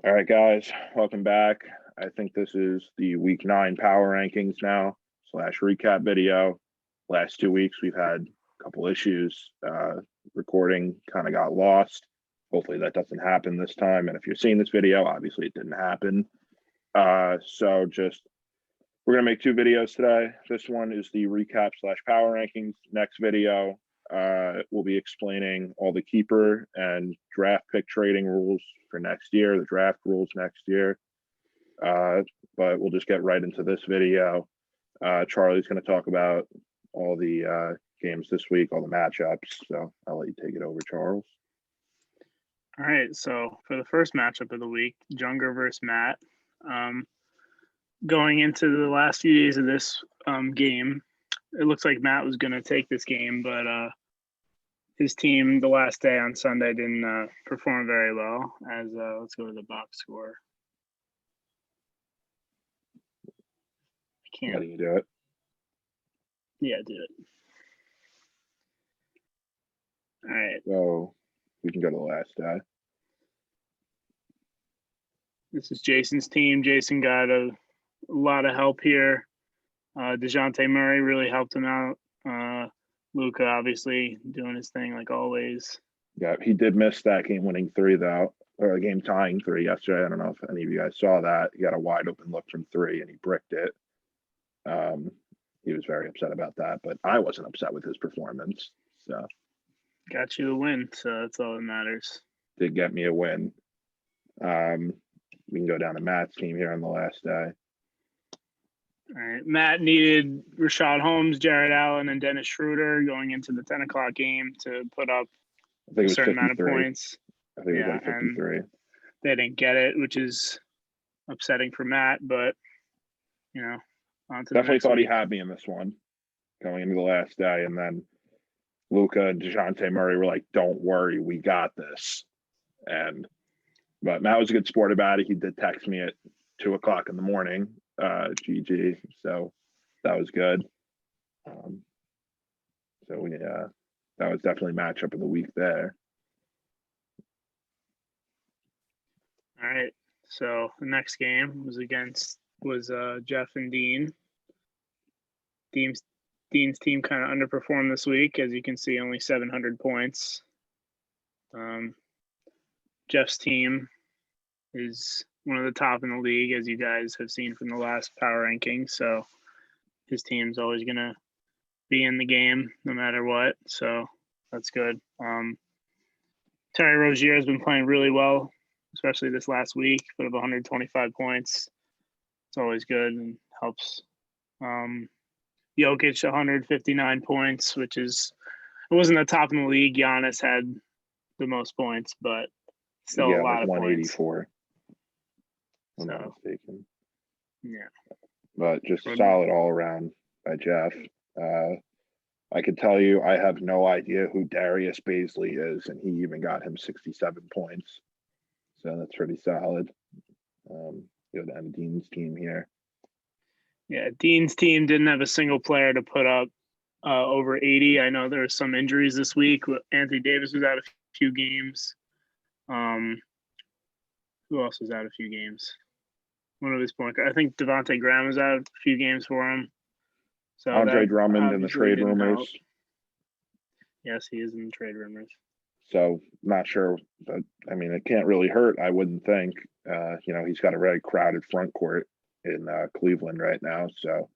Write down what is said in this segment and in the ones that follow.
All right, guys, welcome back. I think this is the week 9 power rankings now slash recap video. Last 2 weeks, we've had a couple issues. Recording kind of got lost. Hopefully that doesn't happen this time. And if you're seeing this video, obviously it didn't happen. So we're going to make 2 videos today. This one is the recap slash power rankings. Next video, we'll be explaining all the keeper and draft pick trading rules for next year, the draft rules next year. But we'll just get right into this video. Charlie's going to talk about all the games this week, all the matchups. So I'll let you take it over, Charles. All right. So for the first matchup of the week, Junger versus Matt. Going into the last few days of this game, it looks like Matt was going to take this game, but his team the last day on Sunday didn't perform very well. As let's go to the box score. I can't. Letting you do it. Yeah, do it. All right. So we can go to the last guy. This is Jason's team. Jason got a lot of help here. DeJounte Murray really helped him out. Luka obviously doing his thing like always. Yeah, he did miss that game-winning 3 though, or a game-tying 3 yesterday. I don't know if any of you guys saw that. He got a wide-open look from 3 and he bricked it. He was very upset about that, but I wasn't upset with his performance. So got you a win, so that's all that matters. Did get me a win. We can go down to Matt's team here on the last day. All right. Matt needed Rashad Holmes, Jared Allen, and Dennis Schroeder going into the 10 o'clock game to put up a certain amount of points. I think it was like 53. They didn't get it, which is upsetting for Matt, but, you know, on to definitely thought week. He had me in this one going into the last day. And then Luka and DeJounte Murray were like, don't worry, we got this. But Matt was a good sport about it. He did text me at 2 o'clock in the morning, GG. So that was good. That was definitely matchup of the week there. All right. So the next game was Jeff and Dean. Dean's team kind of underperformed this week, as you can see, only 700 points. Jeff's team is one of the top in the league, as you guys have seen from the last power ranking. So his team's always going to be in the game no matter what. So that's good. Terry Rozier has been playing really well, especially this last week. Put up 125 points. It's always good and helps. Jokic 159 points, which it wasn't the top in the league. Giannis had the most points, but still a lot of 184. Points. I'm not mistaken. Yeah. But just solid all around by Jeff. I could tell you I have no idea who Darius Baisley is, and he even got him 67 points. So that's pretty solid. Go down to Dean's team here. Yeah, Dean's team didn't have a single player to put up over 80. I know there were some injuries this week. Anthony Davis was out a few games. Who else was out a few games? One of his point guards. I think Devontae Graham was out a few games for him. So Andre Drummond in the trade rumors. Help. Yes, he is in the trade rumors. So not sure, but I mean, it can't really hurt. I wouldn't think. He's got a very crowded front court in Cleveland right now. So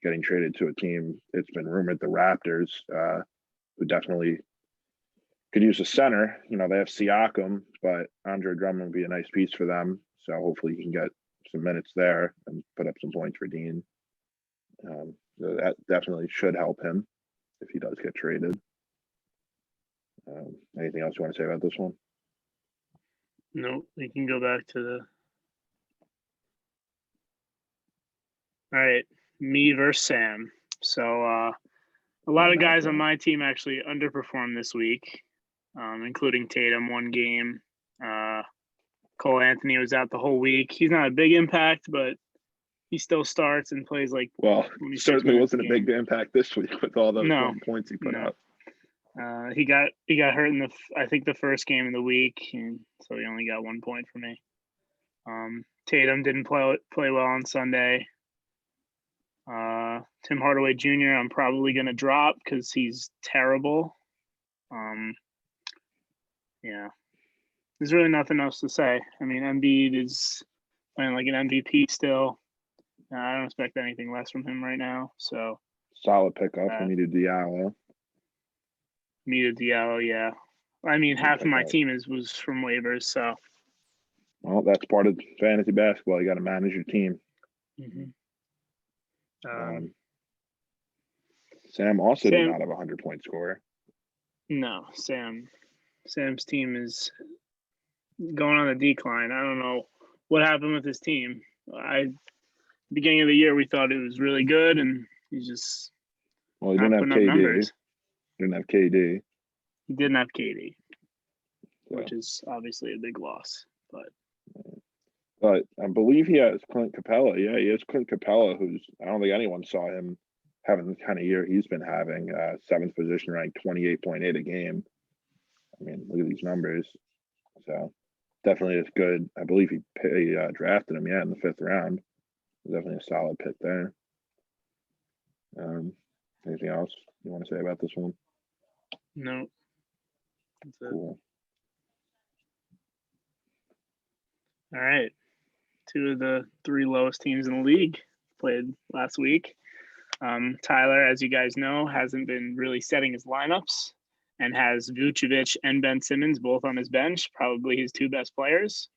getting traded to a team, it's been rumored the Raptors, who definitely could use a center. They have Siakam, but Andre Drummond would be a nice piece for them. So hopefully he can get some minutes there and put up some points for Dean. So that definitely should help him if he does get traded. Anything else you want to say about this one? No, we can go back to the. All right, me versus Sam. So a lot of guys on my team actually underperformed this week, including Tatum one game. Cole Anthony was out the whole week. He's not a big impact, but he still starts and plays like. Well, he certainly wasn't a big impact this week with all those points he put up. He got hurt in the first game of the week, and so he only got 1 point for me. Tatum didn't play well on Sunday. Tim Hardaway Jr. I'm probably going to drop because he's terrible. Yeah, there's really nothing else to say. I mean, Embiid is playing like an MVP still. I don't expect anything less from him right now. So solid pickup from Amidou Diallo. Yeah. I mean, half of my team was from waivers. So, well, that's part of fantasy basketball. You got to manage your team. Mm-hmm. Sam also did not have a 100-point scorer. No, Sam's team is going on a decline. I don't know what happened with his team. Beginning of the year, we thought it was really good, and he's just he didn't have KD. Didn't have KD. He didn't have KD, which is obviously a big loss. But I believe he has Clint Capella. Yeah, he has Clint Capella, who's I don't think anyone saw him having the kind of year he's been having. 7th position ranked, 28.8 a game. I mean, look at these numbers. So definitely is good. I believe he drafted him, in the 5th round. Definitely a solid pick there. Anything else you want to say about this one? No. That's it. Cool. All right. 2 of the 3 lowest teams in the league played last week. Tyler, as you guys know, hasn't been really setting his lineups and has Vucevic and Ben Simmons both on his bench, probably his 2 best players.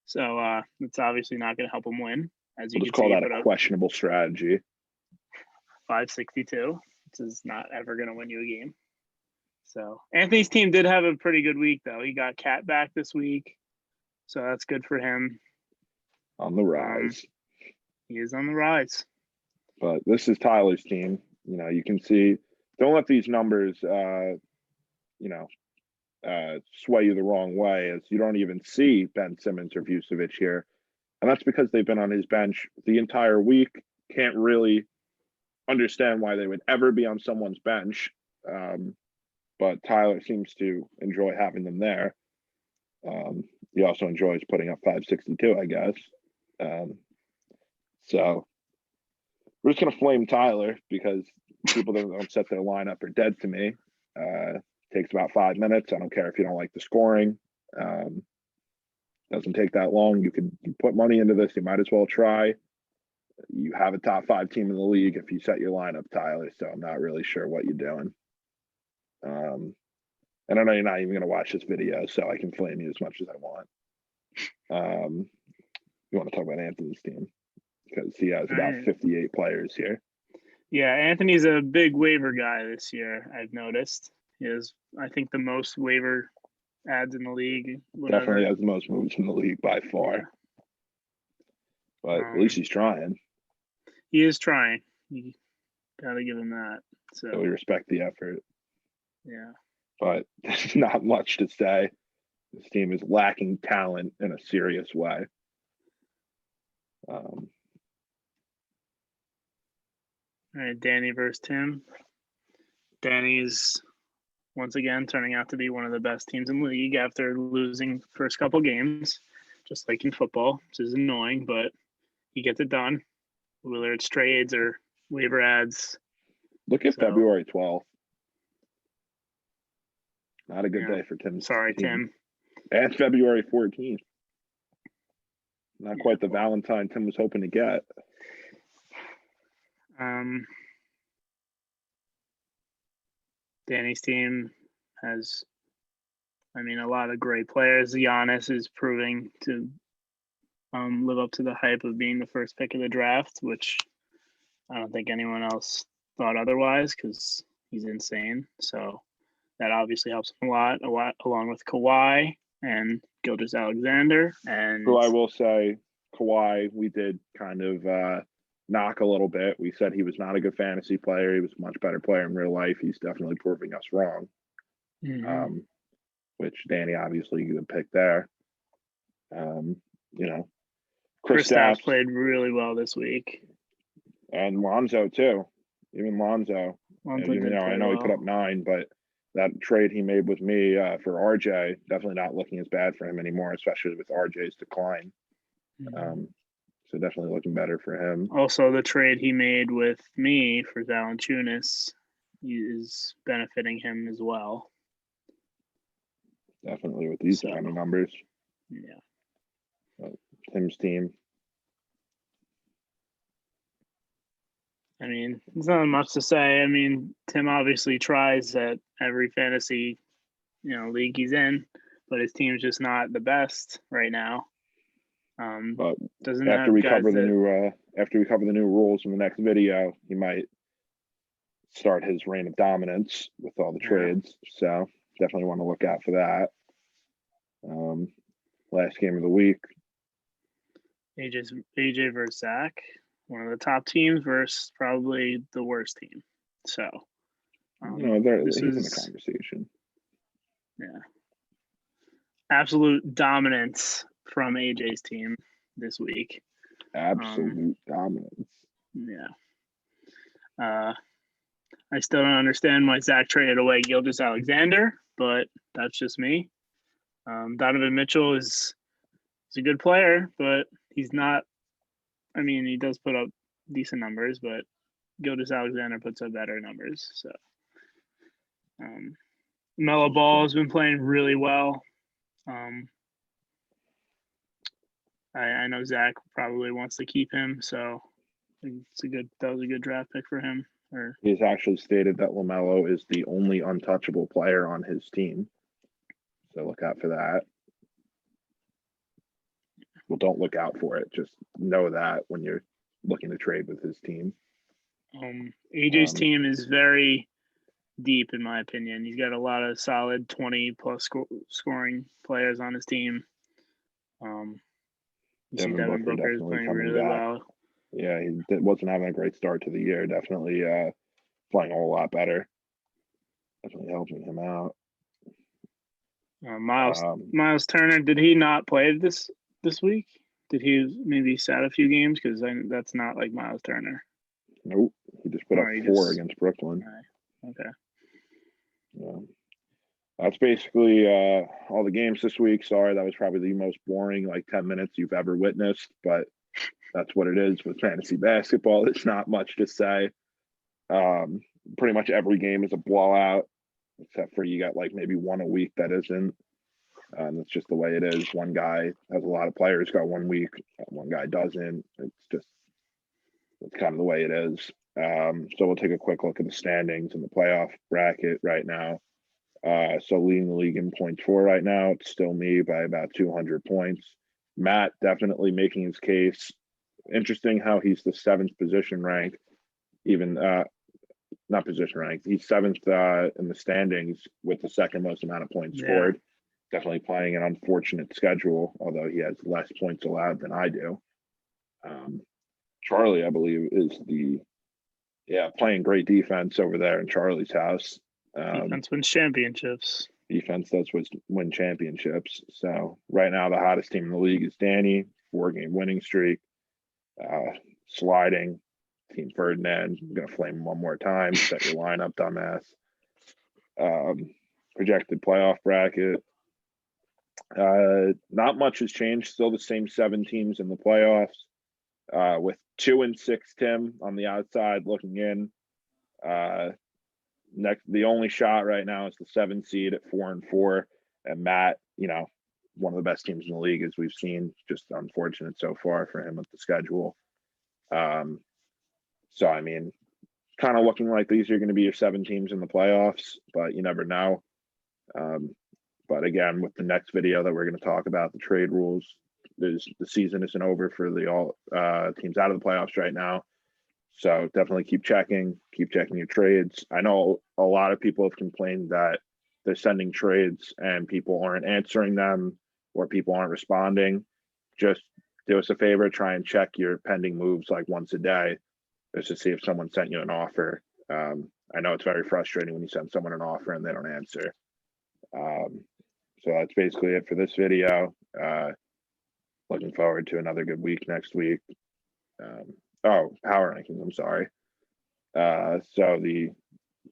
So it's obviously not going to help him win. As you can call that a questionable strategy. 562, which is not ever going to win you a game. So Anthony's team did have a pretty good week, though. He got Cat back this week, so that's good for him. On the rise. He is on the rise. But this is Tyler's team. You can see. Don't let these numbers, sway you the wrong way, as you don't even see Ben Simmons or Vucevic here. And that's because they've been on his bench the entire week. Can't really understand why they would ever be on someone's bench. But Tyler seems to enjoy having them there. He also enjoys putting up 562, I guess. So we're just going to flame Tyler because people that don't set their lineup are dead to me. Takes about 5 minutes. I don't care if you don't like the scoring. Doesn't take that long. You put money into this. You might as well try. You have a top 5 team in the league if you set your lineup, Tyler. So I'm not really sure what you're doing. And I know you're not even going to watch this video, so I can flame you as much as I want. You want to talk about Anthony's team because he has about 58 players here. Yeah, Anthony's a big waiver guy this year, I've noticed. He has, I think, the most waiver ads in the league. Whatever. Definitely has the most moves in the league by far. Yeah. But at least he's trying. He is trying. You gotta give him that. So we respect the effort. Yeah. But there's not much to say. This team is lacking talent in a serious way. All right, Danny versus Tim. Danny's once again turning out to be one of the best teams in the league after losing first couple games, just like in football, which is annoying, but he gets it done, whether it's trades or waiver ads. Look at February 12th. Not a good day for Tim. Sorry, Tim. And February 14th. Not quite the Valentine Tim was hoping to get. Danny's team has, a lot of great players. Giannis is proving to live up to the hype of being the first pick of the draft, which I don't think anyone else thought otherwise because he's insane. So that obviously helps him a lot along with Kawhi and Gilgeous-Alexander. And who I will say, Kawhi, we did kind of knock a little bit. We said he was not a good fantasy player. He was a much better player in real life. He's definitely proving us wrong. Mm-hmm. Which Danny obviously you would pick there. Kristaps played really well this week. And Lonzo too. Even Lonzo. I know he put up 9, but that trade he made with me for RJ, definitely not looking as bad for him anymore, especially with RJ's decline. So definitely looking better for him. Also, the trade he made with me for Valanciunas is benefiting him as well. Definitely with these kind of numbers. Yeah. Tim's team. I mean, there's not much to say. I mean, Tim obviously tries at every fantasy, league he's in, but his team's just not the best right now. But doesn't after have we guys cover the that, new rules in the next video, he might start his reign of dominance with all the trades. So definitely want to look out for that. Last game of the week. AJ versus Zach, one of the top teams versus probably the worst team. So he's in the conversation. Yeah. Absolute dominance from AJ's team this week. Absolute dominance. Yeah. I still don't understand why Zach traded away Gilgeous-Alexander, but that's just me. Donovan Mitchell is a good player, but he's not. I mean, he does put up decent numbers, but Gilgeous-Alexander puts up better numbers. So, Melo Ball has been playing really well. I know Zach probably wants to keep him, so that was a good draft pick for him. He's actually stated that LaMelo is the only untouchable player on his team. So look out for that. Well, don't look out for it. Just know that when you're looking to trade with his team. AJ's team is very deep, in my opinion. He's got a lot of solid 20-plus scoring players on his team. Devin Booker is playing really well. Yeah, he wasn't having a great start to the year. Definitely playing a whole lot better. Definitely helping him out. Miles Turner, did he not play this week? Did he maybe sat a few games? Because that's not like Miles Turner. Nope, he just put up 4 against Brooklyn. Okay. Yeah. That's basically all the games this week. Sorry, that was probably the most boring 10 minutes you've ever witnessed, but that's what it is with fantasy basketball. There's not much to say. Pretty much every game is a blowout, except for you got maybe one a week that isn't. That's just the way it is. One guy has a lot of players got 1 week, one guy doesn't. It's kind of the way it is. So we'll take a quick look at the standings in the playoff bracket right now. So leading the league in points for right now, it's still me by about 200 points. Matt definitely making his case. Interesting how he's the 7th position rank, even not position rank. He's 7th in the standings with the 2nd most amount of points scored. Definitely playing an unfortunate schedule, although he has less points allowed than I do. Charlie, I believe, is playing great defense over there in Charlie's house. Defense wins championships. Defense does win championships. So right now, the hottest team in the league is Danny, 4-game winning streak, sliding. Team Ferdinand, I'm going to flame him one more time. Set your lineup, dumbass. Projected playoff bracket. Not much has changed. Still the same 7 teams in the playoffs. With 2 and 6, Tim on the outside looking in. The only shot right now is the 7 seed at 4 and 4, and Matt, one of the best teams in the league as we've seen. Just unfortunate so far for him with the schedule. So I mean, kind of looking like these are going to be your 7 teams in the playoffs, but you never know. But again, with the next video that we're going to talk about, the trade rules, the season isn't over for the all teams out of the playoffs right now. So definitely keep checking your trades. I know a lot of people have complained that they're sending trades and people aren't answering them or people aren't responding. Just do us a favor, try and check your pending moves once a day just to see if someone sent you an offer. I know it's very frustrating when you send someone an offer and they don't answer. So that's basically it for this video. Looking forward to another good week next week. Power rankings, I'm sorry. So the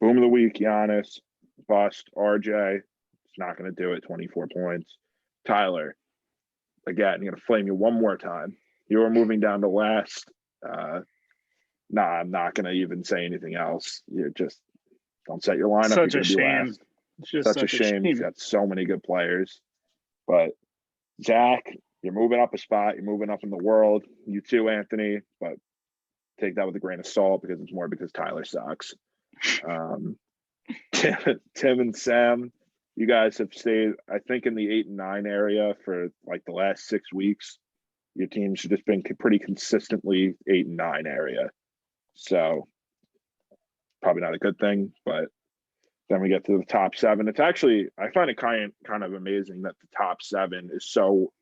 boom of the week, Giannis, bust, RJ, it's not going to do it, 24 points. Tyler, again, I'm going to flame you one more time. You are moving down to last. Nah, I'm not going to even say anything else. You just don't set your lineup. Such You're a going to be shame. last. It's just Such a shame. You've got so many good players. But Zach, you're moving up a spot. You're moving up in the world. You too, Anthony. But take that with a grain of salt because it's more because Tyler sucks. Tim and Sam, you guys have stayed, I think, in the 8 and 9 area for like the last 6 weeks. Your teams have just been pretty consistently 8 and 9 area. So probably not a good thing, but then we get to the top 7. It's actually, I find it kind of amazing that the top 7 is so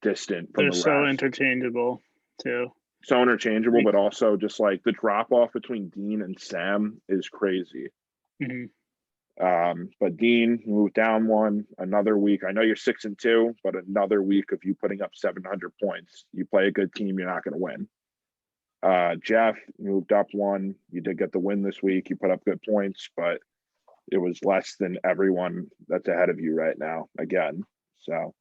distant from They're the so rest. interchangeable too. So interchangeable, but also just like the drop off between Dean and Sam is crazy. But Dean moved down one another week. I know you're 6 and 2, but another week of you putting up 700 points. You play a good team, you're not going to win. Jeff moved up one. You did get the win this week. You put up good points, but it was less than everyone that's ahead of you right now again. So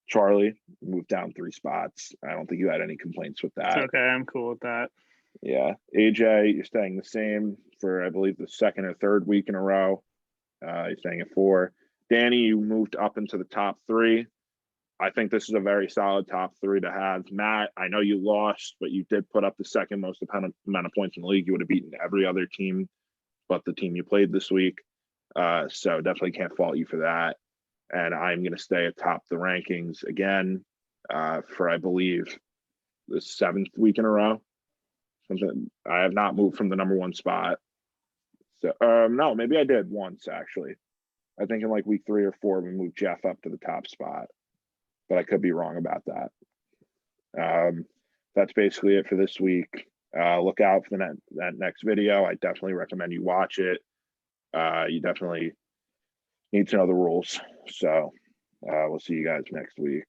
Charlie moved down 3 spots. I don't think you had any complaints with that. It's okay, I'm cool with that. Yeah. AJ, you're staying the same for, I believe, the 2nd or 3rd week in a row. You're staying at 4. Danny, you moved up into the top 3. I think this is a very solid top 3 to have. Matt, I know you lost, but you did put up the 2nd most amount of points in the league. You would have beaten every other team but the team you played this week. So definitely can't fault you for that. And I'm going to stay atop the rankings again for, I believe, the 7th week in a row. Something I have not moved from the number 1 spot. So no, maybe I did once actually. I think in like week 3 or 4 we moved Jeff up to the top spot, but I could be wrong about that. That's basically it for this week. Look out for that next video. I definitely recommend you watch it. You definitely need to know the rules. So we'll see you guys next week.